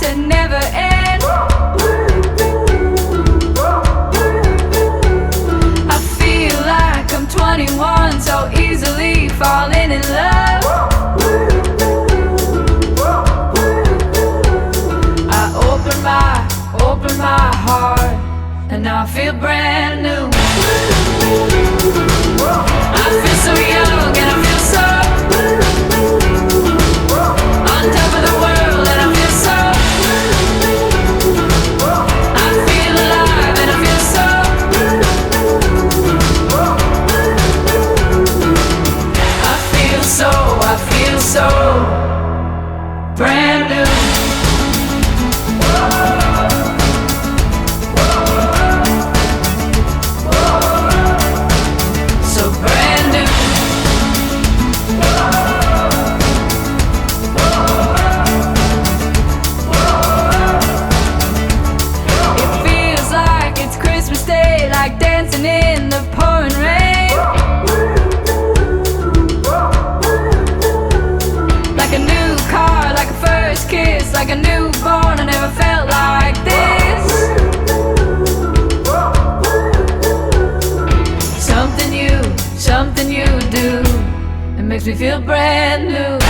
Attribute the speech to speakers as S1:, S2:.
S1: to never end. I feel like I'm 21, so easily falling in love. I open my heart, and now I feel brand new. I feel so young and I feel so on top of the world, and I feel so, I feel alive and I feel so, I feel so brand new. In the pouring rain, like a new car, like a first kiss, like a newborn. I never felt like this. Something you do, it makes me feel brand new.